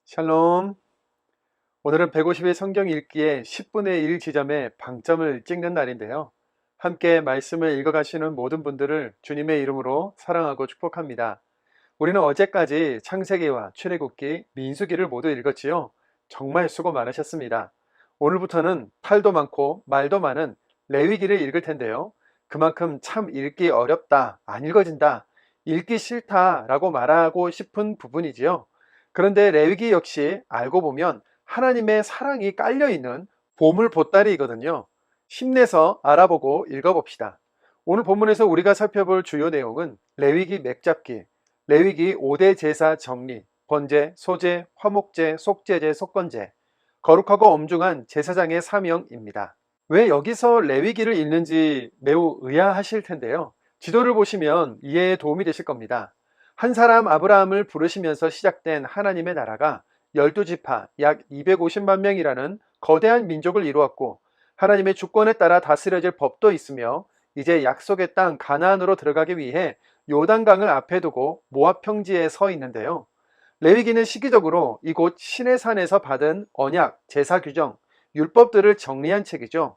샬롬. 오늘은 150일 성경 읽기의 10분의 1 지점에 방점을 찍는 날인데요. 함께 말씀을 읽어가시는 모든 분들을 주님의 이름으로 사랑하고 축복합니다. 우리는 어제까지 창세기와 출애굽기, 민수기를 모두 읽었지요. 정말 수고 많으셨습니다. 오늘부터는 탈도 많고 말도 많은 레위기를 읽을 텐데요. 그만큼 참 읽기 어렵다, 안 읽어진다, 읽기 싫다라고 말하고 싶은 부분이지요. 그런데 레위기 역시 알고 보면 하나님의 사랑이 깔려있는 보물 보따리이거든요. 힘내서 알아보고 읽어봅시다. 오늘 본문에서 우리가 살펴볼 주요 내용은 레위기 맥잡기, 레위기 5대 제사 정리, 번제, 소제, 화목제, 속제제, 속건제, 거룩하고 엄중한 제사장의 사명입니다. 왜 여기서 레위기를 읽는지 매우 의아하실 텐데요. 지도를 보시면 이해에 도움이 되실 겁니다. 한 사람 아브라함을 부르시면서 시작된 하나님의 나라가 12지파 약 250만 명이라는 거대한 민족을 이루었고, 하나님의 주권에 따라 다스려질 법도 있으며, 이제 약속의 땅 가나안으로 들어가기 위해 요단강을 앞에 두고 모압 평지에 서 있는데요. 레위기는 시기적으로 이곳 시내산에서 받은 언약, 제사 규정, 율법들을 정리한 책이죠.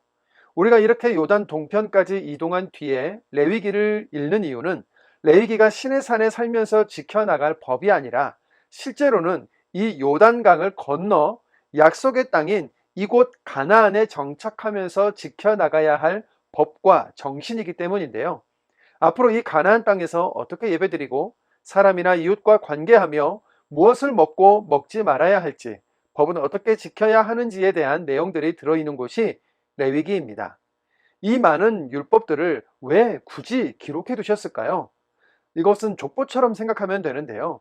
우리가 이렇게 요단 동편까지 이동한 뒤에 레위기를 읽는 이유는 레위기가 시내산에 살면서 지켜나갈 법이 아니라 실제로는 이 요단강을 건너 약속의 땅인 이곳 가나안에 정착하면서 지켜나가야 할 법과 정신이기 때문인데요. 앞으로 이 가나안 땅에서 어떻게 예배드리고 사람이나 이웃과 관계하며 무엇을 먹고 먹지 말아야 할지, 법은 어떻게 지켜야 하는지에 대한 내용들이 들어있는 곳이 레위기입니다. 이 많은 율법들을 왜 굳이 기록해 두셨을까요? 이것은 족보처럼 생각하면 되는데요.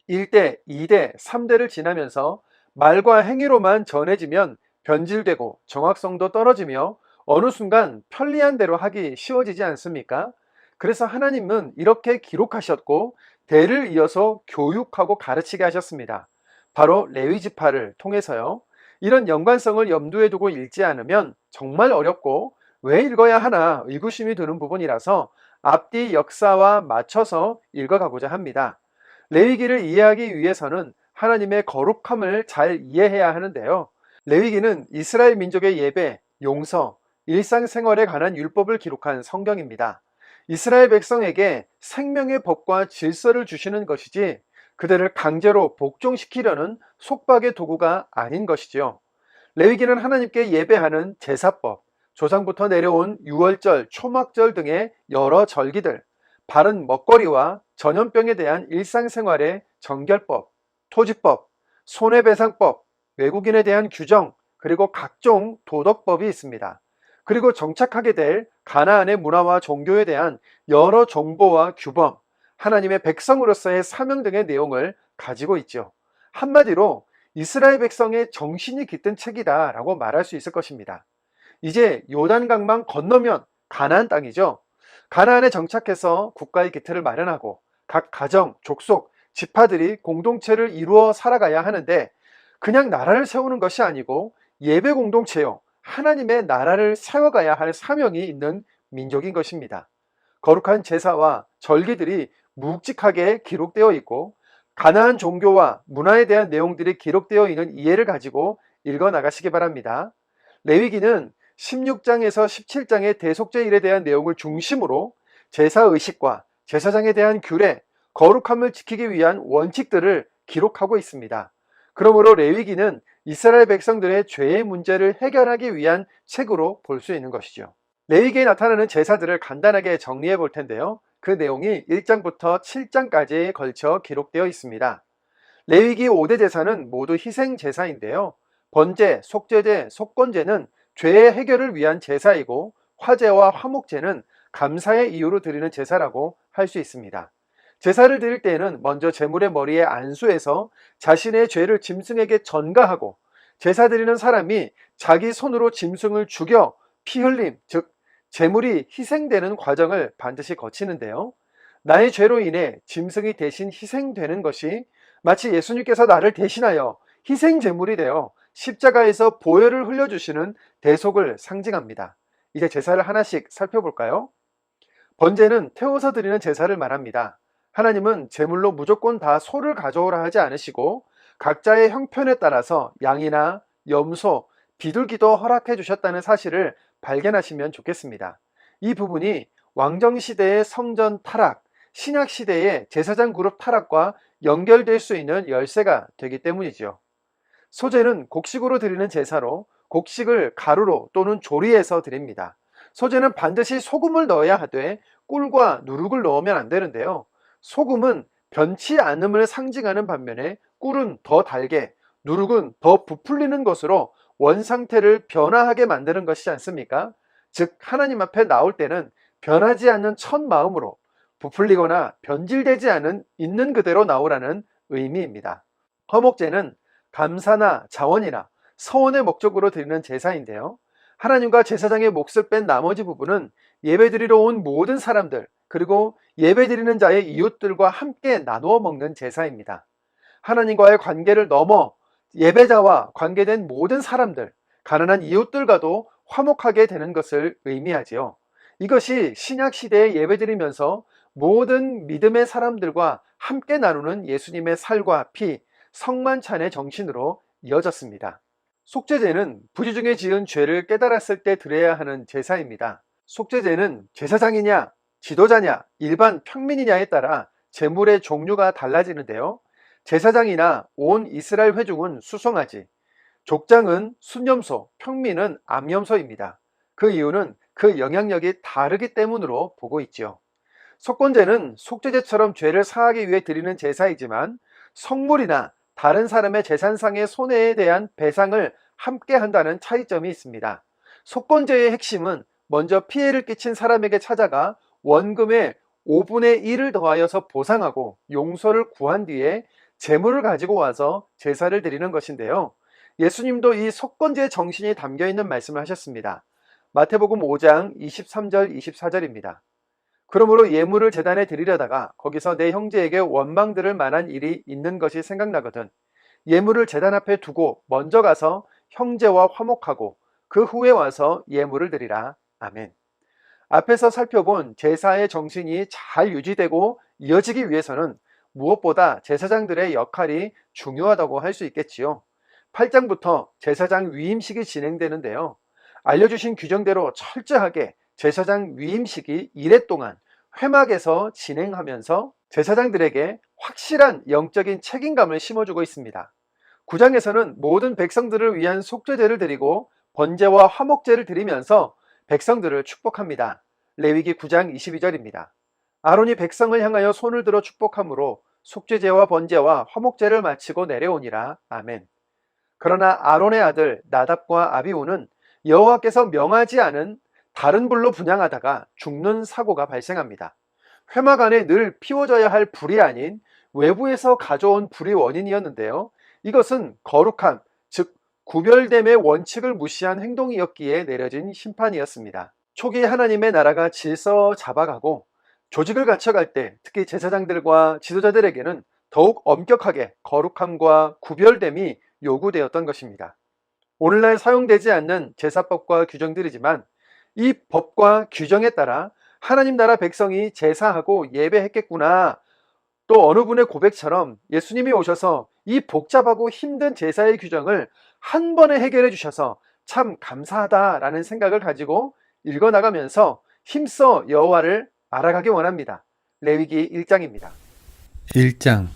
1대, 2대, 3대를 지나면서 말과 행위로만 전해지면 변질되고 정확성도 떨어지며 어느 순간 편리한 대로 하기 쉬워지지 않습니까? 그래서 하나님은 이렇게 기록하셨고 대를 이어서 교육하고 가르치게 하셨습니다. 바로 레위지파를 통해서요. 이런 연관성을 염두에 두고 읽지 않으면 정말 어렵고 왜 읽어야 하나 의구심이 드는 부분이라서 앞뒤 역사와 맞춰서 읽어가고자 합니다. 레위기를 이해하기 위해서는 하나님의 거룩함을 잘 이해해야 하는데요. 레위기는 이스라엘 민족의 예배, 용서, 일상생활에 관한 율법을 기록한 성경입니다. 이스라엘 백성에게 생명의 법과 질서를 주시는 것이지 그들을 강제로 복종시키려는 속박의 도구가 아닌 것이지요. 레위기는 하나님께 예배하는 제사법, 조상부터 내려온 유월절, 초막절 등의 여러 절기들, 바른 먹거리와 전염병에 대한 일상생활의 정결법, 토지법, 손해배상법, 외국인에 대한 규정, 그리고 각종 도덕법이 있습니다. 그리고 정착하게 될 가나안의 문화와 종교에 대한 여러 정보와 규범, 하나님의 백성으로서의 사명 등의 내용을 가지고 있죠. 한마디로 이스라엘 백성의 정신이 깃든 책이다 라고 말할 수 있을 것입니다. 이제 요단강만 건너면 가나안 땅이죠. 가나안에 정착해서 국가의 기틀을 마련하고 각 가정, 족속, 지파들이 공동체를 이루어 살아가야 하는데, 그냥 나라를 세우는 것이 아니고 예배 공동체요, 하나님의 나라를 세워가야 할 사명이 있는 민족인 것입니다. 거룩한 제사와 절기들이 묵직하게 기록되어 있고 가나안 종교와 문화에 대한 내용들이 기록되어 있는 이해를 가지고 읽어 나가시기 바랍니다. 레위기는 16장에서 17장의 대속죄 일에 대한 내용을 중심으로 제사의식과 제사장에 대한 규례, 거룩함을 지키기 위한 원칙들을 기록하고 있습니다. 그러므로 레위기는 이스라엘 백성들의 죄의 문제를 해결하기 위한 책으로 볼 수 있는 것이죠. 레위기에 나타나는 제사들을 간단하게 정리해 볼 텐데요. 그 내용이 1장부터 7장까지에 걸쳐 기록되어 있습니다. 레위기 5대 제사는 모두 희생 제사인데요. 번제, 속제제, 속건제는 죄의 해결을 위한 제사이고, 화제와 화목제는 감사의 이유로 드리는 제사라고 할 수 있습니다. 제사를 드릴 때에는 먼저 제물의 머리에 안수해서 자신의 죄를 짐승에게 전가하고, 제사 드리는 사람이 자기 손으로 짐승을 죽여 피 흘림, 즉 제물이 희생되는 과정을 반드시 거치는데요. 나의 죄로 인해 짐승이 대신 희생되는 것이 마치 예수님께서 나를 대신하여 희생 제물이 되어 십자가에서 보혈을 흘려주시는 대속을 상징합니다. 이제 제사를 하나씩 살펴볼까요? 번제는 태워서 드리는 제사를 말합니다. 하나님은 제물로 무조건 다 소를 가져오라 하지 않으시고 각자의 형편에 따라서 양이나 염소, 비둘기도 허락해 주셨다는 사실을 발견하시면 좋겠습니다. 이 부분이 왕정시대의 성전 타락, 신약시대의 제사장 그룹 타락과 연결될 수 있는 열쇠가 되기 때문이죠. 소제는 곡식으로 드리는 제사로 곡식을 가루로 또는 조리해서 드립니다. 소제는 반드시 소금을 넣어야 하되 꿀과 누룩을 넣으면 안 되는데요. 소금은 변치 않음을 상징하는 반면에 꿀은 더 달게, 누룩은 더 부풀리는 것으로 원상태를 변화하게 만드는 것이지 않습니까? 즉 하나님 앞에 나올 때는 변하지 않는 첫 마음으로 부풀리거나 변질되지 않은 있는 그대로 나오라는 의미입니다. 허목제는 감사나 자원이나 서원의 목적으로 드리는 제사인데요. 하나님과 제사장의 몫을 뺀 나머지 부분은 예배드리러 온 모든 사람들, 그리고 예배드리는 자의 이웃들과 함께 나누어 먹는 제사입니다. 하나님과의 관계를 넘어 예배자와 관계된 모든 사람들, 가난한 이웃들과도 화목하게 되는 것을 의미하지요. 이것이 신약 시대에 예배드리면서 모든 믿음의 사람들과 함께 나누는 예수님의 살과 피, 성만찬의 정신으로 이어졌습니다. 속죄제는 부지 중에 지은 죄를 깨달았을 때 드려야 하는 제사입니다. 속죄제는 제사장이냐, 지도자냐, 일반 평민이냐에 따라 제물의 종류가 달라지는데요. 제사장이나 온 이스라엘 회중은 수송아지, 족장은 순염소, 평민은 암염소입니다. 그 이유는 그 영향력이 다르기 때문으로 보고 있죠. 속건제는 속죄제처럼 죄를 사하기 위해 드리는 제사이지만 성물이나 다른 사람의 재산상의 손해에 대한 배상을 함께 한다는 차이점이 있습니다. 속건제의 핵심은 먼저 피해를 끼친 사람에게 찾아가 원금의 5분의 1을 더하여서 보상하고 용서를 구한 뒤에 제물을 가지고 와서 제사를 드리는 것인데요. 예수님도 이 속건제의 정신이 담겨 있는 말씀을 하셨습니다. 마태복음 5장 23절 24절입니다. 그러므로 예물을 제단에 드리려다가 거기서 내 형제에게 원망 들을 만한 일이 있는 것이 생각나거든 예물을 제단 앞에 두고 먼저 가서 형제와 화목하고 그 후에 와서 예물을 드리라. 아멘. 앞에서 살펴본 제사의 정신이 잘 유지되고 이어지기 위해서는 무엇보다 제사장들의 역할이 중요하다고 할 수 있겠지요. 8장부터 제사장 위임식이 진행되는데요. 알려주신 규정대로 철저하게 제사장 위임식이 1회 동안 회막에서 진행하면서 제사장들에게 확실한 영적인 책임감을 심어주고 있습니다. 9장에서는 모든 백성들을 위한 속죄제를 드리고 번제와 화목제를 드리면서 백성들을 축복합니다. 레위기 9장 22절입니다. 아론이 백성을 향하여 손을 들어 축복함으로 속죄제와 번제와 화목제를 마치고 내려오니라. 아멘. 그러나 아론의 아들 나답과 아비후는 여호와께서 명하지 않은 다른 불로 분향하다가 죽는 사고가 발생합니다. 회막 안에 늘 피워져야 할 불이 아닌 외부에서 가져온 불이 원인이었는데요. 이것은 거룩함, 즉 구별됨의 원칙을 무시한 행동이었기에 내려진 심판이었습니다. 초기 하나님의 나라가 질서 잡아가고 조직을 갖춰갈 때 특히 제사장들과 지도자들에게는 더욱 엄격하게 거룩함과 구별됨이 요구되었던 것입니다. 오늘날 사용되지 않는 제사법과 규정들이지만 이 법과 규정에 따라 하나님 나라 백성이 제사하고 예배했겠구나. 또 어느 분의 고백처럼 예수님이 오셔서 이 복잡하고 힘든 제사의 규정을 한 번에 해결해 주셔서 참 감사하다라는 생각을 가지고 읽어나가면서 힘써 여호와를 알아가기 원합니다. 레위기 1장입니다. 1장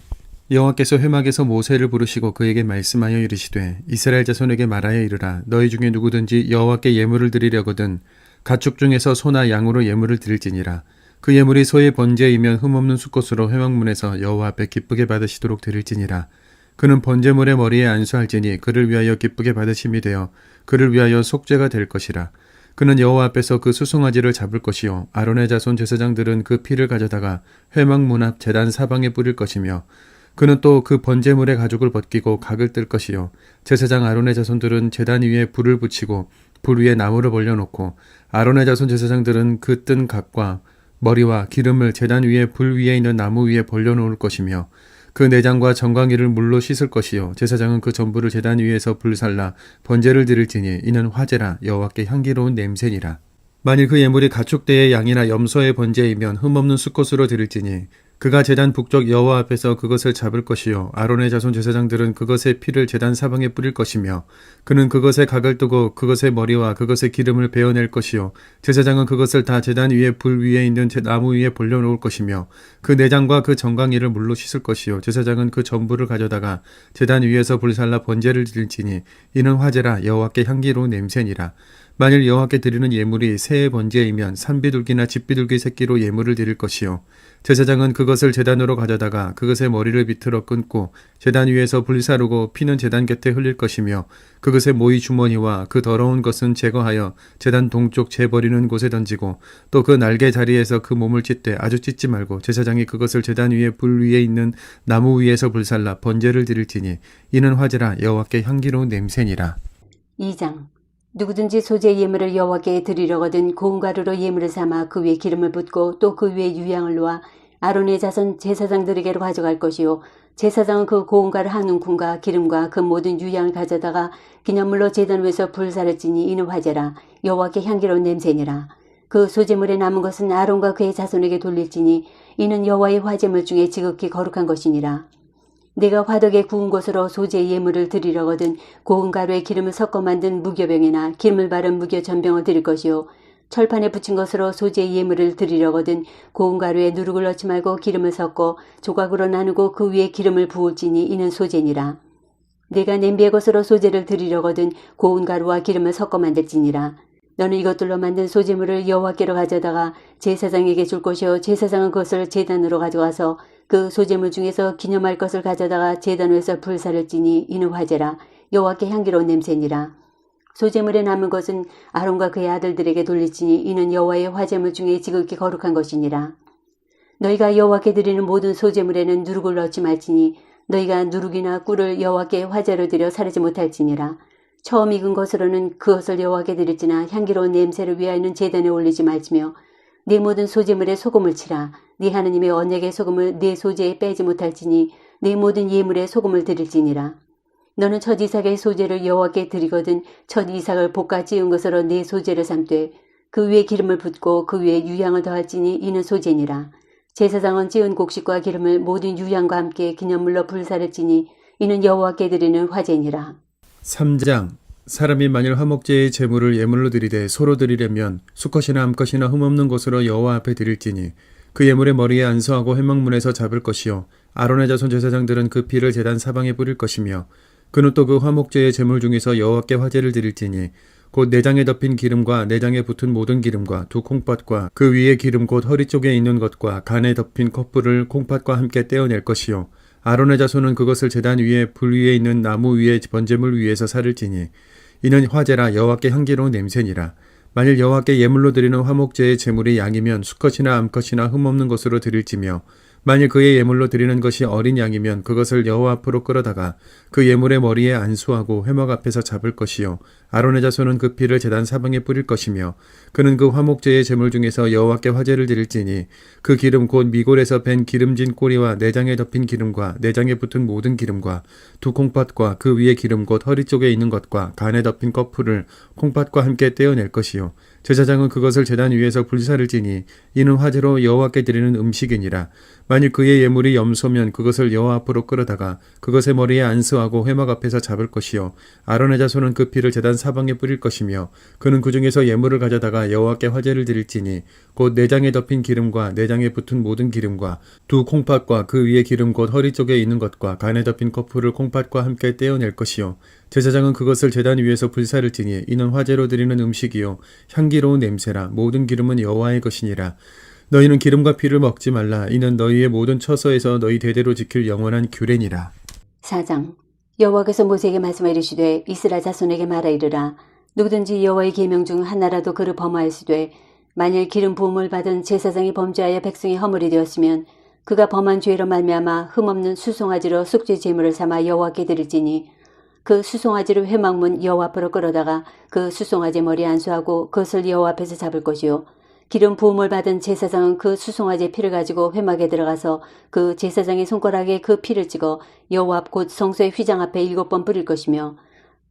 여호와께서 회막에서 모세를 부르시고 그에게 말씀하여 이르시되 이스라엘 자손에게 말하여 이르라 너희 중에 누구든지 여호와께 예물을 드리려거든 가축 중에서 소나 양으로 예물을 드릴지니라 그 예물이 소의 번제이면 흠없는 수꽃으로 회막문에서 여호와 앞에 기쁘게 받으시도록 드릴지니라 그는 번제물의 머리에 안수할지니 그를 위하여 기쁘게 받으심이 되어 그를 위하여 속죄가 될 것이라 그는 여호와 앞에서 그 수송아지를 잡을 것이요 아론의 자손 제사장들은 그 피를 가져다가 회막문 앞 제단 사방에 뿌릴 것이며 그는 또 그 번제물의 가죽을 벗기고 각을 뜰 것이요 제사장 아론의 자손들은 제단 위에 불을 붙이고 불 위에 나무를 벌려놓고 아론의 자손 제사장들은 그 뜬 각과 머리와 기름을 제단 위에 불 위에 있는 나무 위에 벌려놓을 것이며 그 내장과 정강이를 물로 씻을 것이요 제사장은 그 전부를 제단 위에서 불살라 번제를 드릴지니 이는 화제라 여호와께 향기로운 냄새니라 만일 그 예물이 가축대의 양이나 염소의 번제이면 흠없는 수컷으로 드릴지니 그가 제단 북쪽 여호와 앞에서 그것을 잡을 것이요 아론의 자손 제사장들은 그것의 피를 제단 사방에 뿌릴 것이며 그는 그것에 각을 뜨고 그것의 머리와 그것의 기름을 베어낼 것이요 제사장은 그것을 다 제단 위에 불 위에 있는 나무 위에 벌려놓을 것이며 그 내장과 그 정강이를 물로 씻을 것이요 제사장은 그 전부를 가져다가 제단 위에서 불살라 번제를 드릴지니 이는 화제라 여호와께 향기로운 냄새니라. 만일 여호와께 드리는 예물이 새의 번제이면 산비둘기나 집비둘기 새끼로 예물을 드릴 것이요 제사장은 그것을 제단으로 가져다가 그것의 머리를 비틀어 끊고 제단 위에서 불사르고 피는 제단 곁에 흘릴 것이며 그것의 모이 주머니와 그 더러운 것은 제거하여 제단 동쪽 재버리는 곳에 던지고 또 그 날개 자리에서 그 몸을 찢되 아주 찢지 말고 제사장이 그것을 제단 위에 불 위에 있는 나무 위에서 불살라 번제를 드릴지니 이는 화제라 여호와께 향기로운 냄새니라. 2장. 누구든지 소재 예물을 여호와께 드리려거든 고운 가루로 예물을 삼아 그 위에 기름을 붓고 또 그 위에 유향을 놓아 아론의 자손 제사장들에게로 가져갈 것이요 제사장은 그 고운 가루 한 움큼과 기름과 그 모든 유향을 가져다가 기념물로 제단 위에서 불사를 지니 이는 화제라 여호와께 향기로운 냄새니라. 그 소재물에 남은 것은 아론과 그의 자손에게 돌릴지니 이는 여호와의 화제물 중에 지극히 거룩한 것이니라. 내가 화덕에 구운 것으로 소재 예물을 드리려거든 고운 가루에 기름을 섞어 만든 무교병이나 기름을 바른 무교 전병을 드릴 것이요 철판에 붙인 것으로 소재 예물을 드리려거든 고운 가루에 누룩을 넣지 말고 기름을 섞어 조각으로 나누고 그 위에 기름을 부을지니 이는 소재니라. 내가 냄비의 것으로 소재를 드리려거든 고운 가루와 기름을 섞어 만들지니라. 너는 이것들로 만든 소재물을 여호와께로 가져다가 제사장에게 줄 것이요 제사장은 그것을 제단으로 가져가서 그 소재물 중에서 기념할 것을 가져다가 제단 위에서 불사를 지니 이는 화제라 여호와께 향기로운 냄새니라. 소재물에 남은 것은 아론과 그의 아들들에게 돌릴지니 이는 여호와의 화제물 중에 지극히 거룩한 것이니라. 너희가 여호와께 드리는 모든 소재물에는 누룩을 넣지 말지니 너희가 누룩이나 꿀을 여호와께 화제로 드려 사르지 못할지니라. 처음 익은 것으로는 그것을 여호와께 드릴지나 향기로운 냄새를 위하여는 제단에 올리지 말지며 네 모든 소재물에 소금을 치라. 네 하느님의 언약의 소금을 네 소재에 빼지 못할지니 네 모든 예물에 소금을 드릴지니라. 너는 첫 이삭의 소재를 여호와께 드리거든 첫 이삭을 볶아 지은 것으로 네 소재를 삼되 그 위에 기름을 붓고 그 위에 유향을 더할지니 이는 소재니라. 제사장은 지은 곡식과 기름을 모든 유향과 함께 기념물로 불사를 지니 이는 여호와께 드리는 화제니라. 3장. 사람이 만일 화목제의 제물을 예물로 드리되 소로 드리려면 수컷이나 암컷이나 흠없는 것으로 여호와 앞에 드릴지니 그 예물의 머리에 안수하고 회막문에서 잡을 것이요 아론의 자손 제사장들은 그 피를 제단 사방에 뿌릴 것이며 그는 또 그 화목제의 제물 중에서 여호와께 화제를 드릴지니 곧 내장에 덮인 기름과 내장에 붙은 모든 기름과 두 콩팥과 그 위에 기름 곧 허리 쪽에 있는 것과 간에 덮인 컵불을 콩팥과 함께 떼어낼 것이요 아론의 자손은 그것을 제단 위에 불 위에 있는 나무 위에 번제물 위에서 사를지니 이는 화제라 여호와께 향기로운 냄새니라. 만일 여호와께 예물로 드리는 화목제의 제물이 양이면 수컷이나 암컷이나 흠없는 것으로 드릴지며 만일 그의 예물로 드리는 것이 어린 양이면 그것을 여호와 앞으로 끌어다가 그 예물의 머리에 안수하고 회막 앞에서 잡을 것이요 아론의 자손은 그 피를 제단 사방에 뿌릴 것이며 그는 그 화목제의 제물 중에서 여호와께 화제를 드릴지니 그 기름 곧 미골에서 밴 기름진 꼬리와 내장에 덮인 기름과 내장에 붙은 모든 기름과 두 콩팥과 그 위에 기름 곧 허리 쪽에 있는 것과 간에 덮인 껍풀을 콩팥과 함께 떼어낼 것이요 제사장은 그것을 제단 위에서 불사를 지니 이는 화제로 여호와께 드리는 음식이니라. 만일 그의 예물이 염소면 그것을 여호와 앞으로 끌어다가 그것의 머리에 안수하고 회막 앞에서 잡을 것이요 아론의 자손은 그 피를 제단 사방에 뿌릴 것이며 그는 그 중에서 예물을 가져다가 여호와께 화제를 드릴지니 곧 내장에 덮인 기름과 내장에 붙은 모든 기름과 두 콩팥과 그 위에 기름 곧 허리 쪽에 있는 것과 간에 덮인 껍풀을 콩팥과 함께 떼어낼 것이요 제사장은 그것을 제단 위에서 불사를 지니 이는 화제로 드리는 음식이요 향기로운 냄새라. 모든 기름은 여호와의 것이니라. 너희는 기름과 피를 먹지 말라. 이는 너희의 모든 처소에서 너희 대대로 지킬 영원한 규례니라. 4장. 여호와께서 모세에게 말씀하 이르시되 이스라엘 자손에게 말하 이르라. 누구든지 여호와의 계명 중 하나라도 그를 범하였으되 만일 기름 부음을 받은 제사장이 범죄하여 백성이 허물이 되었으면 그가 범한 죄로 말미암아 흠없는 수송아지로 속죄 제물을 삼아 여호와께 드릴지니 그 수송아지를 회막문 여호와 앞으로 끌어다가 그 수송아지 머리에 안수하고 그것을 여호와 앞에서 잡을 것이요 기름 부음을 받은 제사장은 그 수송아지의 피를 가지고 회막에 들어가서 그 제사장의 손가락에 그 피를 찍어 여호와 앞 곧 성소의 휘장 앞에 7번 뿌릴 것이며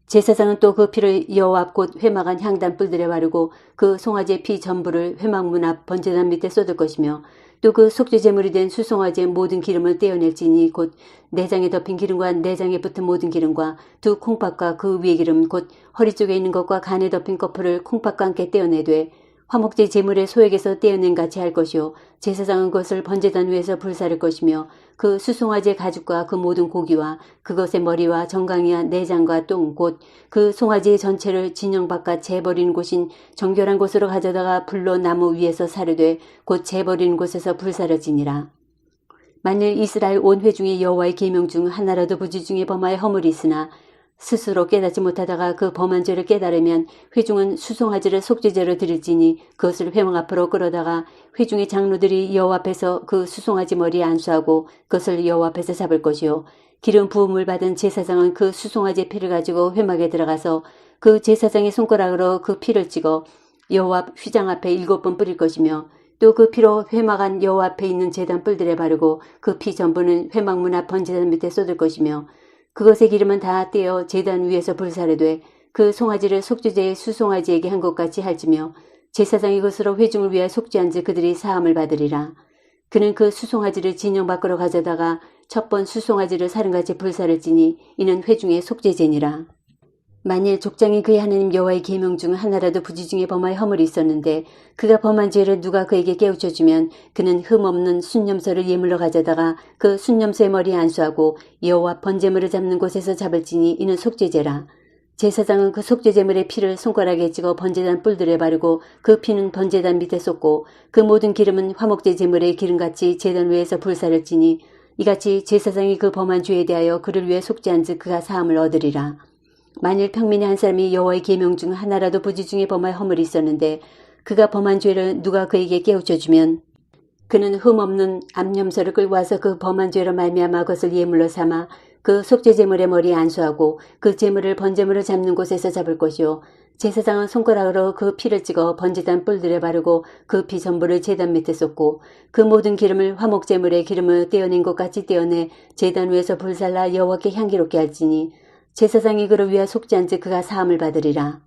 제사장은 또 그 피를 여호와 앞 곧 회막 안 향단 뿔들에 바르고 그 송아지의 피 전부를 회막문 앞 번제단 밑에 쏟을 것이며 또 그 속죄 제물이 된 수송아지의 모든 기름을 떼어낼지니 곧 내장에 덮인 기름과 내장에 붙은 모든 기름과 두 콩팥과 그 위의 기름 곧 허리 쪽에 있는 것과 간에 덮인 거풀을 콩팥과 함께 떼어내되 화목제 제물의 소액에서 떼어낸 같이 할 것이요 제사장은 그것을 번제단 위에서 불사를 것이며 그 수송아지의 가죽과 그 모든 고기와 그것의 머리와 정강이와 내장과 똥 곧 그 송아지의 전체를 진영 바깥 재버리는 곳인 정결한 곳으로 가져다가 불로 나무 위에서 사르되 곧 재버리는 곳에서 불사르지니라. 만일 이스라엘 온 회중이 여호와의 계명 중 하나라도 부지 중에 범하여 허물이 있으나 스스로 깨닫지 못하다가 그 범한 죄를 깨달으면 회중은 수송아지를 속죄제로 드릴지니 그것을 회막 앞으로 끌어다가 회중의 장로들이 여호와 앞에서 그 수송아지 머리에 안수하고 그것을 여호와 앞에서 잡을 것이요 기름 부음을 받은 제사장은 그 수송아지의 피를 가지고 회막에 들어가서 그 제사장의 손가락으로 그 피를 찍어 여호와 휘장 앞에 7번 뿌릴 것이며 또 그 피로 회막 안 여호와 앞에 있는 제단 뿔들에 바르고 그 피 전부는 회막 문 앞 번제단 밑에 쏟을 것이며 그것의 기름은 다 떼어 제단 위에서 불사르되 그 송아지를 속죄제의 수송아지에게 한 것 같이 할지며 제사장이 그것으로 회중을 위하여 속죄한즉 그들이 사함을 받으리라. 그는 그 수송아지를 진영 밖으로 가져다가 첫 번 수송아지를 사름같이 불사를지니 이는 회중의 속죄제니라. 만일 족장이 그의 하나님 여호와의 계명 중 하나라도 부지 중에 범하여 허물이 있었는데 그가 범한 죄를 누가 그에게 깨우쳐주면 그는 흠없는 순념소를 예물로 가져다가 그 순념소의 머리에 안수하고 여호와 번제물을 잡는 곳에서 잡을지니 이는 속죄제라. 제사장은 그 속죄제물의 피를 손가락에 찍어 번제단 뿔들에 바르고 그 피는 번제단 밑에 쏟고 그 모든 기름은 화목제 제물의 기름같이 제단 위에서 불사를지니 이같이 제사장이 그 범한 죄에 대하여 그를 위해 속죄한즉 그가 사함을 얻으리라. 만일 평민의 한 사람이 여호와의 계명 중 하나라도 부지 중에 범하여 허물이 있었는데 그가 범한 죄를 누가 그에게 깨우쳐주면 그는 흠없는 암염소를 끌고 와서 그 범한 죄로 말미암아 그것을 예물로 삼아 그 속죄 제물의 머리에 안수하고 그 제물을 번제물을 잡는 곳에서 잡을 것이요 제사장은 손가락으로 그 피를 찍어 번제단 뿔들에 바르고 그 피 전부를 제단 밑에 쏟고 그 모든 기름을 화목 제물의 기름을 떼어낸 것 같이 떼어내 제단 위에서 불살라 여호와께 향기롭게 할지니 제사장이 그를 위하여 속죄한즉 그가 사함을 받으리라.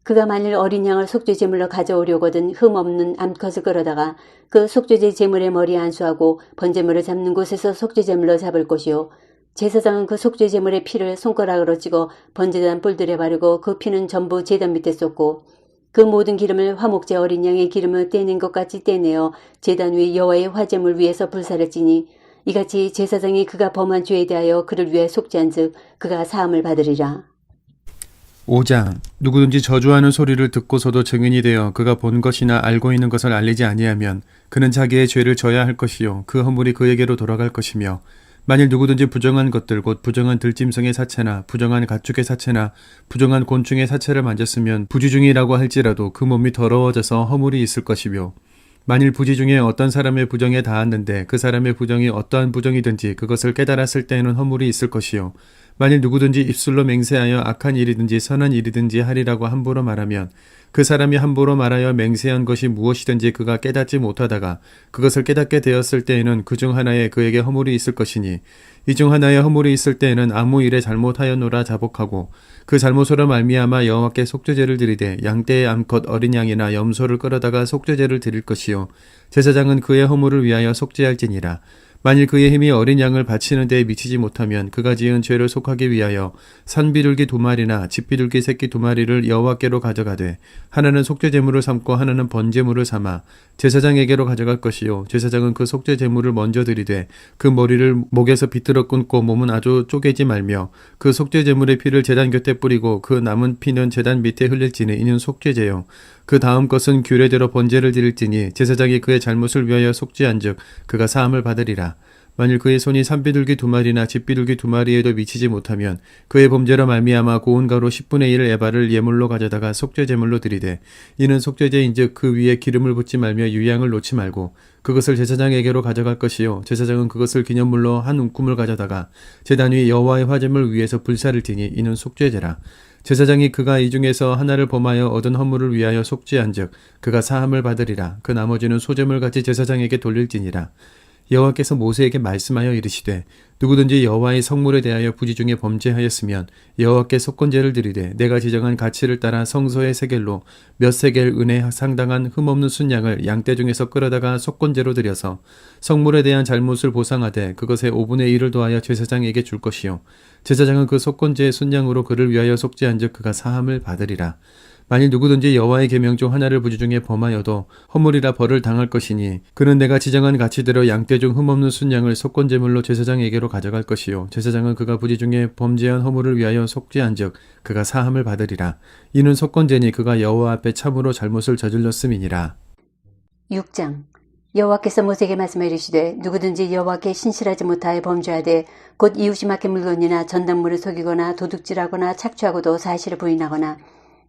그가 만일 어린 양을 속죄 제물로 가져오려거든 흠없는 암컷을 끌어다가 그 속죄제 제물의 머리에 안수하고 번제물을 잡는 곳에서 속죄 제물로 잡을 것이요 제사장은 그 속죄 제물의 피를 손가락으로 찍어 번제단 뿔들에 바르고 그 피는 전부 제단 밑에 쏟고 그 모든 기름을 화목제 어린 양의 기름을 떼낸 것 같이 떼내어 제단 위 여호와의 화제물 위에서 불사를지니 이같이 제사장이 그가 범한 죄에 대하여 그를 위해 속죄한즉 그가 사함을 받으리라. 5장 누구든지 저주하는 소리를 듣고서도 증인이 되어 그가 본 것이나 알고 있는 것을 알리지 아니하면 그는 자기의 죄를 져야 할 것이요 그 허물이 그에게로 돌아갈 것이며 만일 누구든지 부정한 것들 곧 부정한 들짐승의 사체나 부정한 가축의 사체나 부정한 곤충의 사체를 만졌으면 부지중이라고 할지라도 그 몸이 더러워져서 허물이 있을 것이며 만일 부지 중에 어떤 사람의 부정에 닿았는데 그 사람의 부정이 어떠한 부정이든지 그것을 깨달았을 때에는 허물이 있을 것이요 만일 누구든지 입술로 맹세하여 악한 일이든지 선한 일이든지 하리라고 함부로 말하면 그 사람이 함부로 말하여 맹세한 것이 무엇이든지 그가 깨닫지 못하다가 그것을 깨닫게 되었을 때에는 그 중 하나에 그에게 허물이 있을 것이니 이 중 하나에 허물이 있을 때에는 아무 일에 잘못하였노라 자복하고 그 잘못으로 말미암아 여호와께 속죄제를 드리되 양떼의 암컷 어린 양이나 염소를 끌어다가 속죄제를 드릴 것이요 제사장은 그의 허물을 위하여 속죄할지니라. 만일 그의 힘이 어린 양을 바치는 데에 미치지 못하면 그가 지은 죄를 속하기 위하여 산비둘기 2마리나 집비둘기 새끼 2마리를 여호와께로 가져가되 하나는 속죄제물을 삼고 하나는 번제물을 삼아 제사장에게로 가져갈 것이요 제사장은 그 속죄제물을 먼저 드리되 그 머리를 목에서 비틀어 끊고 몸은 아주 쪼개지 말며 그 속죄제물의 피를 제단 곁에 뿌리고 그 남은 피는 제단 밑에 흘릴지니 이는 속죄제요 그 다음 것은 규례대로 번제를 드릴지니 제사장이 그의 잘못을 위하여 속죄한즉 그가 사함을 받으리라. 만일 그의 손이 산비둘기 2마리나 집비둘기 2마리에도 미치지 못하면 그의 범죄로 말미암아 고운 가루 10분의 1 에바를 예물로 가져다가 속죄제물로 드리되 이는 속죄제인즉 그 위에 기름을 붓지 말며 유향을 놓지 말고 그것을 제사장에게로 가져갈 것이요 제사장은 그것을 기념물로 한 움큼을 가져다가 제단 위 여호와의 화제물 위에서 불사를지니 이는 속죄제라. 제사장이 그가 이 중에서 하나를 범하여 얻은 허물을 위하여 속죄한즉 그가 사함을 받으리라. 그 나머지는 소제물같이 제사장에게 돌릴지니라. 여호와께서 모세에게 말씀하여 이르시되 누구든지 여호와의 성물에 대하여 부지 중에 범죄하였으면 여호와께 속건제를 드리되 내가 지정한 가치를 따라 성소의 세겔로 몇 세겔 은에 상당한 흠없는 순양을 양떼 중에서 끌어다가 속건제로 드려서 성물에 대한 잘못을 보상하되 그것의 5분의 1을 더하여 제사장에게 줄 것이요 제사장은 그 속건제의 순양으로 그를 위하여 속죄한즉 그가 사함을 받으리라. 만일 누구든지 여호와의 계명 중 하나를 부지 중에 범하여도 허물이라 벌을 당할 것이니 그는 내가 지정한 가치대로 양떼 중 흠없는 순양을 속건제물로 제사장에게로 가져갈 것이요 제사장은 그가 부지 중에 범죄한 허물을 위하여 속죄한즉 그가 사함을 받으리라. 이는 속건제니 그가 여호와 앞에 참으로 잘못을 저질렀음이니라. 6장 여호와께서 모세에게 말씀하여 이르시되 누구든지 여호와께 신실하지 못하여 범죄하되 곧 이웃이 맡긴 물건이나 전당물을 속이거나 도둑질하거나 착취하고도 사실을 부인하거나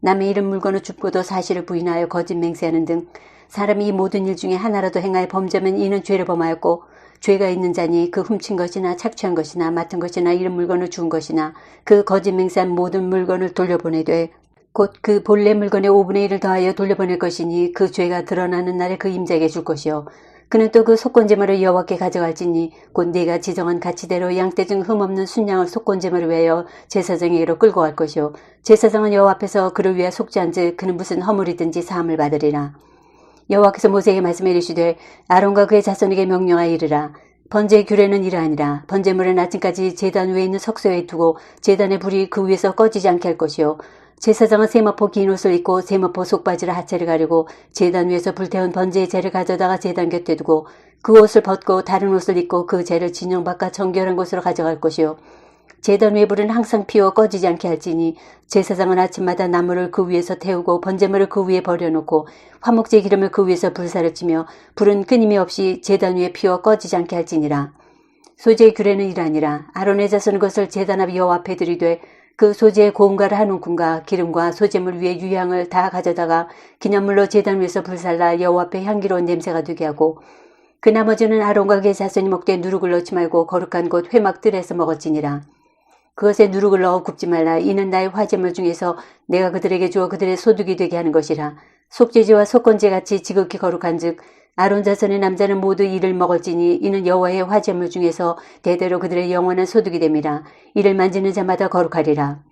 남의 잃은 물건을 줍고도 사실을 부인하여 거짓 맹세하는 등 사람이 이 모든 일 중에 하나라도 행하여 범죄하면 이는 죄를 범하였고 죄가 있는 자니 그 훔친 것이나 착취한 것이나 맡은 것이나 잃은 물건을 주운 것이나 그 거짓 맹세한 모든 물건을 돌려보내되 곧 그 본래 물건의 5분의 1을 더하여 돌려보낼 것이니 그 죄가 드러나는 날에 그 임자에게 줄 것이요 그는 또 그 속건제물을 여호와께 가져갈지니 곧 네가 지정한 가치대로 양떼 중 흠없는 순양을 속건제물을 위하여 제사장에게로 끌고 갈 것이요 제사장은 여호와 앞에서 그를 위하여 속죄한즉 그는 무슨 허물이든지 사함을 받으리라. 여호와께서 모세에게 말씀해 이르시되 아론과 그의 자손에게 명령하여 이르라. 번제의 규례는 이러하니라. 번제물은 아침까지 제단 위에 있는 석소에 두고 제단의 불이 그 위에서 꺼지지 않게 할 것이요 제사장은 세마포 긴 옷을 입고 세마포 속바지를 하체를 가리고 제단 위에서 불태운 번제의 재를 가져다가 제단 곁에 두고 그 옷을 벗고 다른 옷을 입고 그 재를 진영 바깥 정결한 곳으로 가져갈 것이요 제단 위의 불은 항상 피워 꺼지지 않게 할지니 제사장은 아침마다 나무를 그 위에서 태우고 번제물을 그 위에 버려놓고 화목제 기름을 그 위에서 불사를 치며 불은 끊임이 없이 제단 위에 피워 꺼지지 않게 할지니라. 소제의 규례는 이러하니라. 아론의 자손은 것을 제단 앞 여호와 앞에 들이되 그 소재의 고운가를 한 움큼과 기름과 소재물 위에 유향을 다 가져다가 기념물로 제단 위에서 불살라 여호와 앞에 향기로운 냄새가 되게 하고 그 나머지는 아론과 그의 자손이 먹되 누룩을 넣지 말고 거룩한 곳 회막들에서 먹을지니라. 그것에 누룩을 넣어 굽지 말라. 이는 나의 화제물 중에서 내가 그들에게 주어 그들의 소득이 되게 하는 것이라. 속죄제와 속건제같이 지극히 거룩한즉 아론 자손의 남자는 모두 이를 먹을지니 이는 여호와의 화제물 중에서 대대로 그들의 영원한 소득이 됨이라. 이를 만지는 자마다 거룩하리라.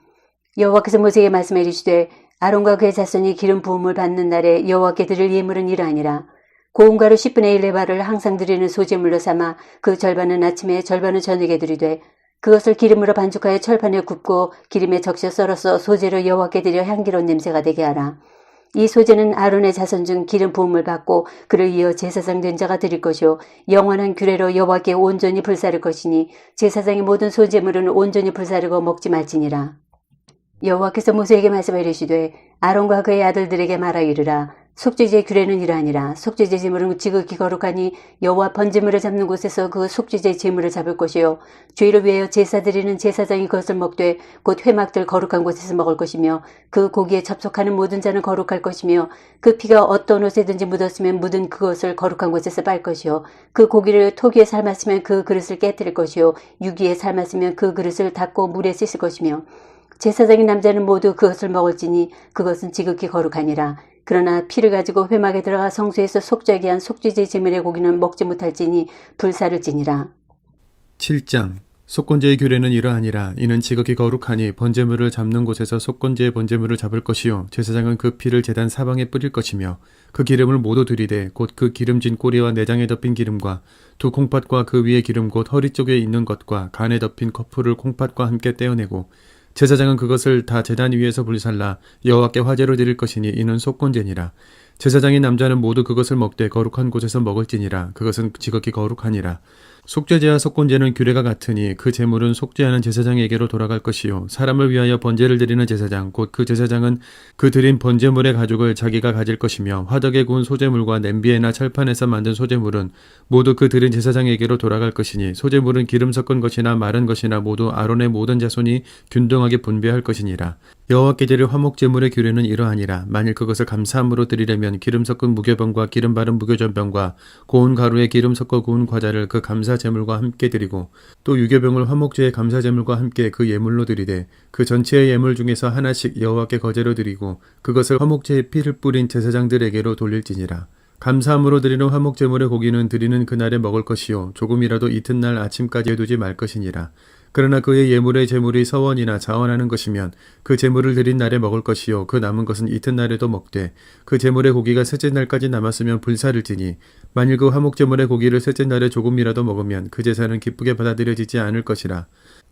여호와께서 모세에게 말씀해 이르시되 아론과 그의 자손이 기름 부음을 받는 날에 여호와께 드릴 예물은 이러하니라. 고운 가루 10분의 1의 발을 항상 드리는 소제물로 삼아 그 절반은 아침에 절반은 저녁에 드리되 그것을 기름으로 반죽하여 철판에 굽고 기름에 적셔 썰어서 소제로 여호와께 드려 향기로운 냄새가 되게 하라. 이 소제는 아론의 자손 중 기름 부음을 받고 그를 이어 제사장 된 자가 드릴 것이요 영원한 규례로 여호와께 온전히 불사를 것이니 제사장의 모든 소제물은 온전히 불사르고 먹지 말지니라. 여호와께서 모세에게 말씀하여 이르시되 아론과 그의 아들들에게 말하여 이르라. 속죄제의 규례는 이러하니라. 속죄제 제물은 지극히 거룩하니 여호와 번제물을 잡는 곳에서 그 속죄제 제물을 잡을 것이요 죄를 위하여 제사 드리는 제사장이 그것을 먹되 곧 회막들 거룩한 곳에서 먹을 것이며 그 고기에 접속하는 모든 자는 거룩할 것이며 그 피가 어떤 옷에든지 묻었으면 묻은 그것을 거룩한 곳에서 빨 것이요 그 고기를 토기에 삶았으면 그 그릇을 깨뜨릴 것이요 유기에 삶았으면 그 그릇을 닦고 물에 씻을 것이며 제사장인 남자는 모두 그것을 먹을지니 그것은 지극히 거룩하니라. 그러나 피를 가지고 회막에 들어가 성소에서 속죄하게 한 속죄제 제물의 고기는 먹지 못할지니 불사를지니라. 7장 속건제의 규례는 이러하니라. 이는 지극히 거룩하니 번제물을 잡는 곳에서 속건제의 번제물을 잡을 것이요 제사장은 그 피를 제단 사방에 뿌릴 것이며 그 기름을 모두 들이되 곧 그 기름진 꼬리와 내장에 덮인 기름과 두 콩팥과 그 위에 기름 곧 허리 쪽에 있는 것과 간에 덮인 커프를 콩팥과 함께 떼어내고 제사장은 그것을 다 제단 위에서 불살라 여호와께 화제로 드릴 것이니 이는 속건제니라. 제사장인 남자는 모두 그것을 먹되 거룩한 곳에서 먹을지니라. 그것은 지극히 거룩하니라. 속죄제와 속건제는 규례가 같으니 그 제물은 속죄하는 제사장에게로 돌아갈 것이요 사람을 위하여 번제를 드리는 제사장 곧 그 제사장은 그 드린 번제물의 가죽을 자기가 가질 것이며 화덕에 구운 소제물과 냄비에나 철판에서 만든 소제물은 모두 그 드린 제사장에게로 돌아갈 것이니 소제물은 기름 섞은 것이나 마른 것이나 모두 아론의 모든 자손이 균등하게 분배할 것이니라. 여호와께 드릴 화목제물의 규례는 이러하니라. 만일 그것을 감사함으로 드리려면 기름 섞은 무교병과 기름 바른 무교전병과 고운 가루에 기름 섞어 구운 과자를 그 감사제물과 함께 드리고 또 유교병을 화목제의 감사제물과 함께 그 예물로 드리되 그 전체의 예물 중에서 하나씩 여호와께 거제로 드리고 그것을 화목제의 피를 뿌린 제사장들에게로 돌릴지니라. 감사함으로 드리는 화목제물의 고기는 드리는 그날에 먹을 것이요 조금이라도 이튿날 아침까지 해두지 말 것이니라. 그러나 그의 예물의 제물이 서원이나 자원하는 것이면 그 제물을 드린 날에 먹을 것이요 그 남은 것은 이튿날에도 먹되 그 제물의 고기가 셋째 날까지 남았으면 불사를지니 만일 그 화목제물의 고기를 셋째 날에 조금이라도 먹으면 그 제사는 기쁘게 받아들여지지 않을 것이라.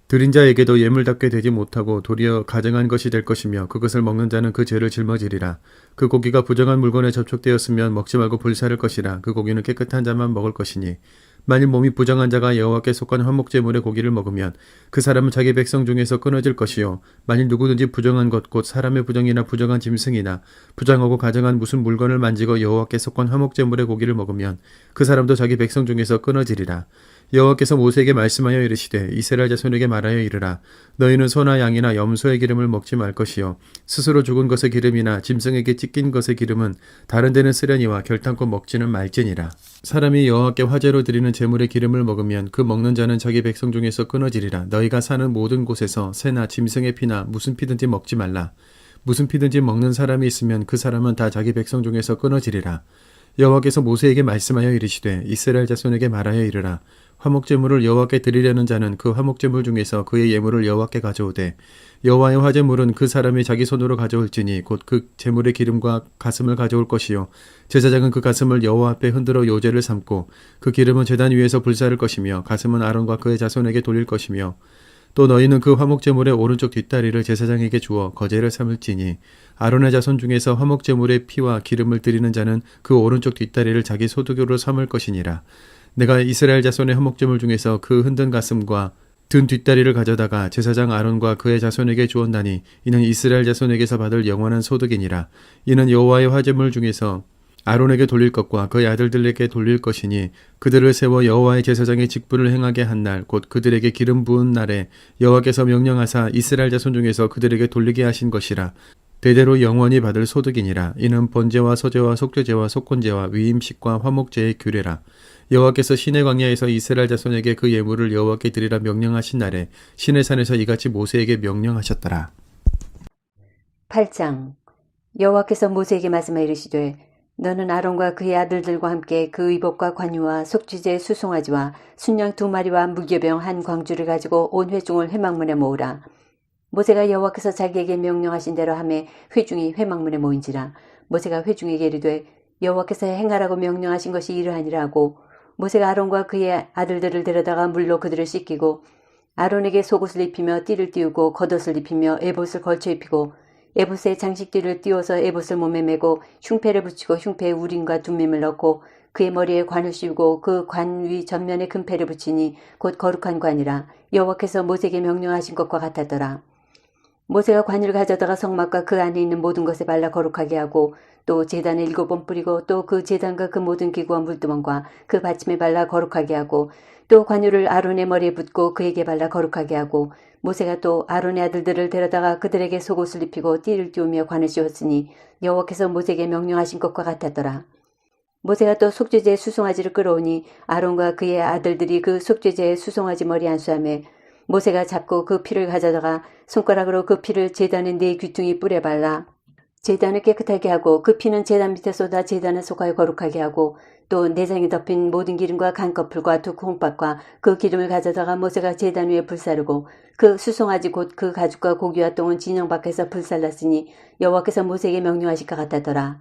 드린 자에게도 예물답게 되지 못하고 도리어 가증한 것이 될 것이며 그것을 먹는 자는 그 죄를 짊어지리라. 그 고기가 부정한 물건에 접촉되었으면 먹지 말고 불사를 것이라. 그 고기는 깨끗한 자만 먹을 것이니 만일 몸이 부정한 자가 여호와께 속한 화목제물의 고기를 먹으면 그 사람은 자기 백성 중에서 끊어질 것이요 만일 누구든지 부정한 것 곧 사람의 부정이나 부정한 짐승이나 부정하고 가증한 무슨 물건을 만지고 여호와께 속한 화목제물의 고기를 먹으면 그 사람도 자기 백성 중에서 끊어지리라. 여호와께서 모세에게 말씀하여 이르시되 이스라엘 자손에게 말하여 이르라. 너희는 소나 양이나 염소의 기름을 먹지 말 것이요 스스로 죽은 것의 기름이나 짐승에게 찢긴 것의 기름은 다른 데는 쓰려니와 결탄코 먹지는 말지니라. 사람이 여호와께 화제로 드리는 제물의 기름을 먹으면 그 먹는 자는 자기 백성 중에서 끊어지리라. 너희가 사는 모든 곳에서 새나 짐승의 피나 무슨 피든지 먹지 말라. 무슨 피든지 먹는 사람이 있으면 그 사람은 다 자기 백성 중에서 끊어지리라. 여호와께서 모세에게 말씀하여 이르시되 이스라엘 자손에게 말하여 이르라. 화목제물을 여호와께 드리려는 자는 그 화목제물 중에서 그의 예물을 여호와께 가져오되 여호와의 화제물은 그 사람이 자기 손으로 가져올지니 곧 그 제물의 기름과 가슴을 가져올 것이요 제사장은 그 가슴을 여호와 앞에 흔들어 요제를 삼고 그 기름은 제단 위에서 불사를 것이며 가슴은 아론과 그의 자손에게 돌릴 것이며 또 너희는 그 화목제물의 오른쪽 뒷다리를 제사장에게 주어 거제를 삼을지니 아론의 자손 중에서 화목제물의 피와 기름을 드리는 자는 그 오른쪽 뒷다리를 자기 소득으로 삼을 것이니라. 내가 이스라엘 자손의 화목제물 중에서 그 흔든 가슴과 든 뒷다리를 가져다가 제사장 아론과 그의 자손에게 주었나니 이는 이스라엘 자손에게서 받을 영원한 소득이니라. 이는 여호와의 화제물 중에서 아론에게 돌릴 것과 그의 아들들에게 돌릴 것이니 그들을 세워 여호와의 제사장의 직분을 행하게 한 날 곧 그들에게 기름 부은 날에 여호와께서 명령하사 이스라엘 자손 중에서 그들에게 돌리게 하신 것이라. 대대로 영원히 받을 소득이니라. 이는 번제와 서제와 속죄제와 속건제와 위임식과 화목제의 규례라. 여호와께서 시내 광야에서 이스라엘 자손에게 그 예물을 여호와께 드리라 명령하신 날에 시내산에서 이같이 모세에게 명령하셨더라. 8장 여호와께서 모세에게 말씀하여 이르시되 너는 아론과 그의 아들들과 함께 그 의복과 관유와 속죄제 수송아지와 순양 2마리와 무교병 1광주를 가지고 온 회중을 회막문에 모으라. 모세가 여호와께서 자기에게 명령하신 대로 하매 회중이 회막문에 모인지라. 모세가 회중에게 이르되 여호와께서 행하라고 명령하신 것이 이러하니라 하고 모세가 아론과 그의 아들들을 데려다가 물로 그들을 씻기고 아론에게 속옷을 입히며 띠를 띄우고 겉옷을 입히며 에봇을 걸쳐 입히고 에봇에 장식띠를 띄워서 에봇을 몸에 메고 흉패를 붙이고 흉패에 우림과 둠밈을 넣고 그의 머리에 관을 씌우고 그 관 위 전면에 금패를 붙이니 곧 거룩한 관이라. 여호와께서 모세에게 명령하신 것과 같았더라. 모세가 관을 가져다가 성막과 그 안에 있는 모든 것에 발라 거룩하게 하고 또 제단에 7번 뿌리고 또 그 제단과 그 모든 기구와 물두멍과 그 받침에 발라 거룩하게 하고 또 관유를 아론의 머리에 붓고 그에게 발라 거룩하게 하고 모세가 또 아론의 아들들을 데려다가 그들에게 속옷을 입히고 띠를 띄우며 관을 씌웠으니 여호와께서 모세에게 명령하신 것과 같았더라. 모세가 또 속죄제의 수송아지를 끌어오니 아론과 그의 아들들이 그 속죄제의 수송아지 머리 안수하며 모세가 잡고 그 피를 가져다가 손가락으로 그 피를 제단의 4귀퉁이 뿔에 발라 제단을 깨끗하게 하고 그 피는 제단 밑에 쏟아 제단을 속하여 거룩하게 하고 또 내장에 덮인 모든 기름과 간꺼풀과 2 콩밥과 그 기름을 가져다가 모세가 제단 위에 불사르고 그 수송아지 곧 그 가죽과 고기와 똥은 진영 밖에서 불살랐으니 여호와께서 모세에게 명령하실 것 같았더라.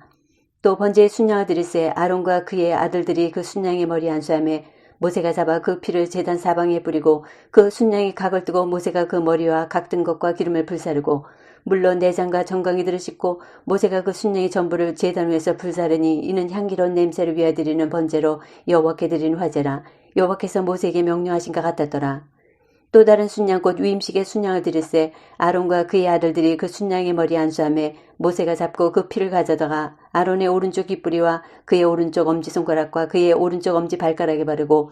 또 번제의 순양을 드릴새 아론과 그의 아들들이 그 순양의 머리 안수하며 모세가 잡아 그 피를 제단 사방에 뿌리고 그 순양이 각을 뜨고 모세가 그 머리와 각 든 것과 기름을 불사르고 물론 내장과 정강이들을 씻고 모세가 그 순양의 전부를 제단 위에서 불사르니 이는 향기로운 냄새를 위하여 드리는 번제로 여호와께 드리는 화제라. 여호와께서 모세에게 명령하신 것 같았더라. 또 다른 순양 곧 위임식의 순양을 드릴새 아론과 그의 아들들이 그 순양의 머리 안수하며 모세가 잡고 그 피를 가져다가 아론의 오른쪽 깃뿌리와 그의 오른쪽 엄지손가락과 그의 오른쪽 엄지발가락에 바르고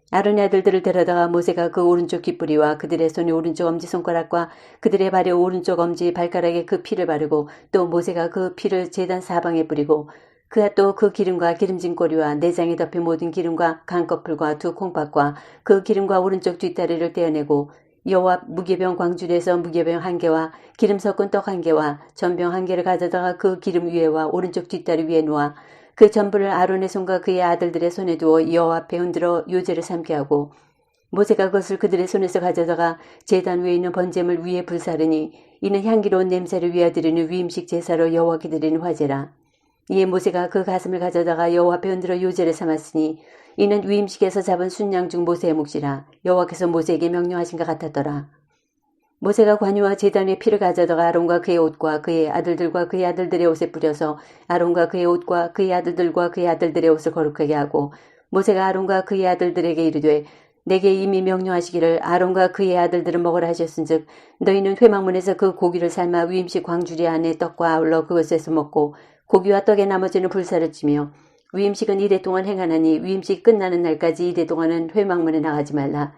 아론의 아들들을 데려다가 모세가 그 오른쪽 깃뿌리와 그들의 손의 오른쪽 엄지손가락과 그들의 발의 오른쪽 엄지발가락에 그 피를 바르고 또 모세가 그 피를 제단 사방에 뿌리고 그가 또 그 기름과 기름진 꼬리와 내장에 덮인 모든 기름과 간꺼풀과 2 콩밥과 그 기름과 오른쪽 뒷다리를 떼어내고 여호와 무교병 광주리에서 무교병 1개와 기름 섞은 떡 1개와 전병 1개를 가져다가 그 기름 위에와 오른쪽 뒷다리 위에 놓아 그 전부를 아론의 손과 그의 아들들의 손에 두어 여호와 앞에 흔들어 요제를 삼게 하고 모세가 그것을 그들의 손에서 가져다가 제단 위에 있는 번제물 위에 불사르니 이는 향기로운 냄새를 위하여 드리는 위임식 제사로 여호와께 드리는 화제라. 이에 모세가 그 가슴을 가져다가 여호와 앞에 흔들어 요제를 삼았으니 이는 위임식에서 잡은 순양 중 모세의 몫이라. 여호와께서 모세에게 명령하신 것 같았더라. 모세가 관유와 제단의 피를 가져다가 아론과 그의 옷과 그의 아들들과 그의 아들들의 옷에 뿌려서 아론과 그의 옷과 그의 아들들과 그의 아들들의 옷을 거룩하게 하고 모세가 아론과 그의 아들들에게 이르되 내게 이미 명령하시기를 아론과 그의 아들들은 먹으라 하셨은즉 너희는 회막문에서 그 고기를 삶아 위임식 광주리 안에 떡과 아울러 그것에서 먹고 고기와 떡의 나머지는 불사를 찌며 위임식은 이래 동안 행하나니 위임식 끝나는 날까지 이래 동안은 회막문에 나가지 말라.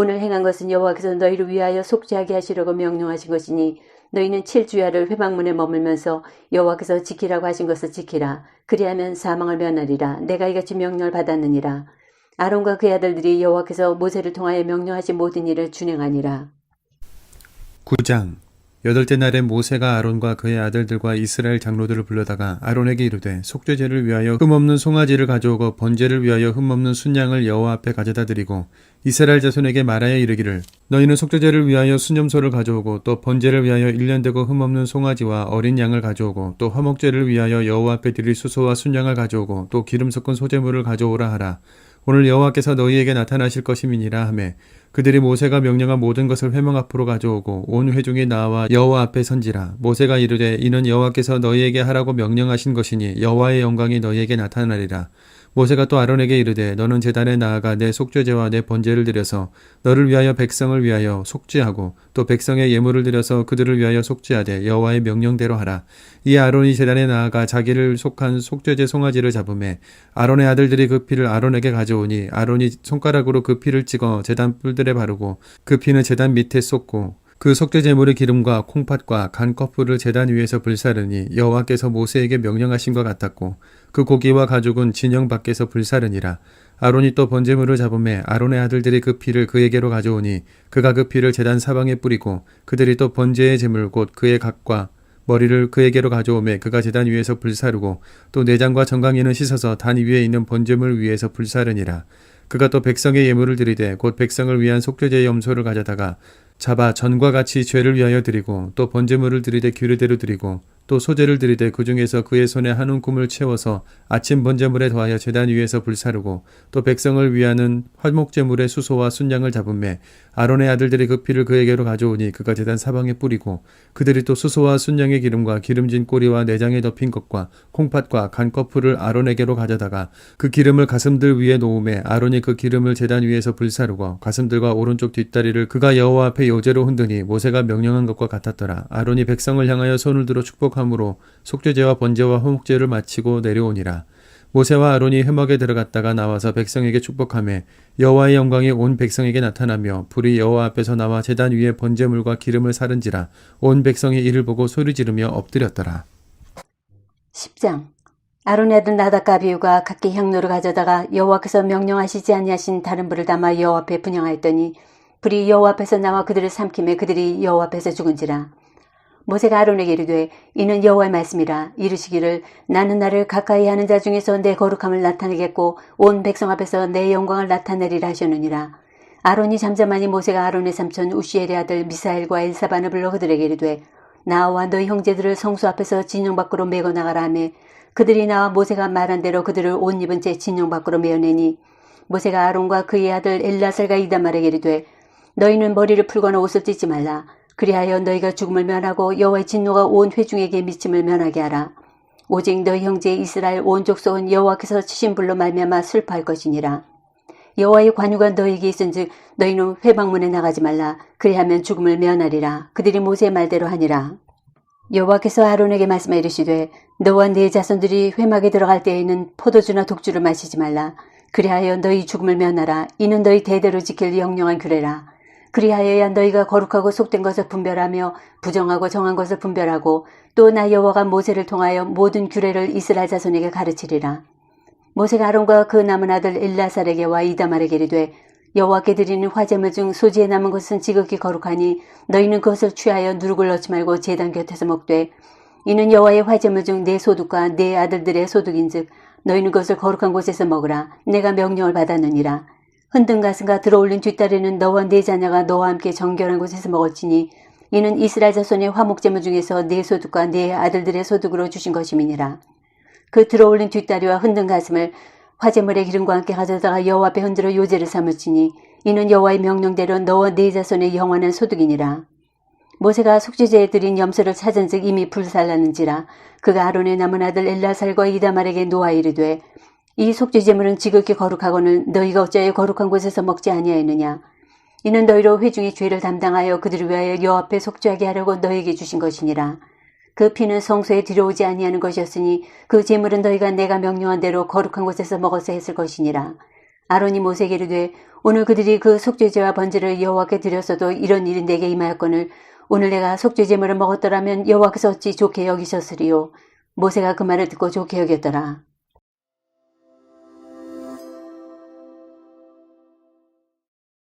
오늘 행한 것은 여호와께서 너희를 위하여 속죄하게 하시려고 명령하신 것이니 너희는 7주야를 회막문에 머물면서 여호와께서 지키라고 하신 것을 지키라. 그리하면 사망을 면하리라. 내가 이같이 명령을 받았느니라. 아론과 그의 아들들이 여호와께서 모세를 통하여 명령하신 모든 일을 준행하니라. 9장 8째 날에 모세가 아론과 그의 아들들과 이스라엘 장로들을 불러다가 아론에게 이르되 속죄제를 위하여 흠없는 송아지를 가져오고 번제를 위하여 흠없는 순양을 여호와 앞에 가져다 드리고 이스라엘 자손에게 말하여 이르기를 너희는 속죄제를 위하여 순염소를 가져오고 또 번제를 위하여 1년 되고 흠없는 송아지와 어린 양을 가져오고 또 화목제를 위하여 여호와 앞에 드릴 수소와 순양을 가져오고 또 기름 섞은 소제물을 가져오라 하라. 오늘 여호와께서 너희에게 나타나실 것임이니라 하매 그들이 모세가 명령한 모든 것을 회막 앞으로 가져오고 온 회중이 나와 여호와 앞에 선지라. 모세가 이르되 이는 여호와께서 너희에게 하라고 명령하신 것이니 여호와의 영광이 너희에게 나타나리라. 모세가 또 아론에게 이르되 너는 제단에 나아가 내 속죄제와 내 번제를 드려서 너를 위하여 백성을 위하여 속죄하고 또 백성의 예물을 드려서 그들을 위하여 속죄하되 여호와의 명령대로 하라. 이 아론이 제단에 나아가 자기를 속한 속죄제 송아지를 잡음에 아론의 아들들이 그 피를 아론에게 가져오니 아론이 손가락으로 그 피를 찍어 제단 뿔들에 바르고 그 피는 제단 밑에 쏟고 그 속죄제물의 기름과 콩팥과 간 커플을 제단 위에서 불사르니 여호와께서 모세에게 명령하신 것 같았고 그 고기와 가죽은 진영 밖에서 불사르니라. 아론이 또 번제물을 잡음에 아론의 아들들이 그 피를 그에게로 가져오니 그가 그 피를 제단 사방에 뿌리고 그들이 또 번제의 제물 곧 그의 각과 머리를 그에게로 가져오매 그가 제단 위에서 불사르고 또 내장과 정강이는 씻어서 단 위에 있는 번제물 위에서 불사르니라. 그가 또 백성의 예물을 드리되 곧 백성을 위한 속죄제의 염소를 가져다가 잡아 전과 같이 죄를 위하여 드리고 또 번제물을 드리되 규례대로 드리고 또 소제를 드리되 그 중에서 그의 손에 한 움큼을 채워서 아침 번제물에 더하여 제단 위에서 불사르고 또 백성을 위하는 화목제물의 수소와 순양을 잡음매 아론의 아들들이 그 피를 그에게로 가져오니 그가 제단 사방에 뿌리고 그들이 또 수소와 순양의 기름과 기름진 꼬리와 내장에 덮인 것과 콩팥과 간 커플을 아론에게로 가져다가 그 기름을 가슴들 위에 놓음에 아론이 그 기름을 제단 위에서 불사르고 가슴들과 오른쪽 뒷다리를 그가 여호와 앞에 요제로 흔드니 모세가 명령한 것과 같았더라. 아론이 백성을 향하여 손을 들어 축복함으로 속죄제와 번제와 화목제를 마치고 내려오니라. 모세와 아론이 회막에 들어갔다가 나와서 백성에게 축복하며 여호와의 영광이 온 백성에게 나타나며 불이 여호와 앞에서 나와 제단 위에 번제물과 기름을 사른지라. 온 백성이 이를 보고 소리 지르며 엎드렸더라. 10장 아론의 아들 나답과 아비후가 각기 향로를 가져다가 여호와께서 명령하시지 아니하신 다른 불을 담아 여호와 앞에 분향하였더니 불이 여호와 앞에서 나와 그들을 삼키매 그들이 여호와 앞에서 죽은지라. 모세가 아론에게 이르되 이는 여호와의 말씀이라. 이르시기를 나는 나를 가까이 하는 자 중에서 내 거룩함을 나타내겠고 온 백성 앞에서 내 영광을 나타내리라 하셨느니라. 아론이 잠잠하니 모세가 아론의 삼촌 우시엘의 아들 미사엘과 엘사반을 불러 그들에게 이르되 나와 너희 형제들을 성소 앞에서 진영 밖으로 메고 나가라 하매 그들이 나와 모세가 말한 대로 그들을 옷 입은 채 진영 밖으로 메어내니 모세가 아론과 그의 아들 엘라살과 이다말에게 이르되 너희는 머리를 풀거나 옷을 찢지 말라. 그리하여 너희가 죽음을 면하고 여호와의 진노가 온 회중에게 미침을 면하게 하라. 오직 너희 형제 이스라엘 온 족속은 여호와께서 치신 불로 말미암아 슬퍼할 것이니라. 여호와의 관유가 너희에게 있은즉 너희는 회방문에 나가지 말라. 그리하면 죽음을 면하리라. 그들이 모세의 말대로 하니라. 여호와께서 아론에게 말씀하여 이르시되 너와 네 자손들이 회막에 들어갈 때에는 포도주나 독주를 마시지 말라. 그리하여 너희 죽음을 면하라. 이는 너희 대대로 지킬 영영한 규례라. 그리하여야 너희가 거룩하고 속된 것을 분별하며 부정하고 정한 것을 분별하고 또 나 여호와가 모세를 통하여 모든 규례를 이스라엘 자손에게 가르치리라. 모세가 아론과 그 남은 아들 엘라살에게와 이다말에게 이르되 여호와께 드리는 화제물 중 소지에 남은 것은 지극히 거룩하니 너희는 그것을 취하여 누룩을 넣지 말고 제단 곁에서 먹되 이는 여호와의 화제물 중 내 소득과 내 아들들의 소득인즉 너희는 그것을 거룩한 곳에서 먹으라. 내가 명령을 받았느니라. 흔든 가슴과 들어올린 뒷다리는 너와 네 자녀가 너와 함께 정결한 곳에서 먹었지니 이는 이스라엘 자손의 화목제물 중에서 네 소득과 네 아들들의 소득으로 주신 것임이니라. 그 들어올린 뒷다리와 흔든 가슴을 화제물의 기름과 함께 가져다가 여호와 앞에 흔들어 요제를 삼을지니 이는 여호와의 명령대로 너와 네 자손의 영원한 소득이니라. 모세가 속죄제에 드린 염소를 찾은즉 이미 불살랐는지라. 그가 아론의 남은 아들 엘라살과 이다말에게 노하 이르되 이 속죄제물은 지극히 거룩하거늘 너희가 어찌하여 거룩한 곳에서 먹지 아니하였느냐. 이는 너희로 회중의 죄를 담당하여 그들을 위하여 여호와 앞에 속죄하게 하려고 너희에게 주신 것이니라. 그 피는 성소에 들여오지 아니하는 것이었으니 그 제물은 너희가 내가 명령한 대로 거룩한 곳에서 먹어서 했을 것이니라. 아론이 모세에게 이르되 오늘 그들이 그 속죄제와 번제를 여호와께 드렸어도 이런 일이 내게 임하였거늘 오늘 내가 속죄제물을 먹었더라면 여호와께서 어찌 좋게 여기셨으리요. 모세가 그 말을 듣고 좋게 여겼더라.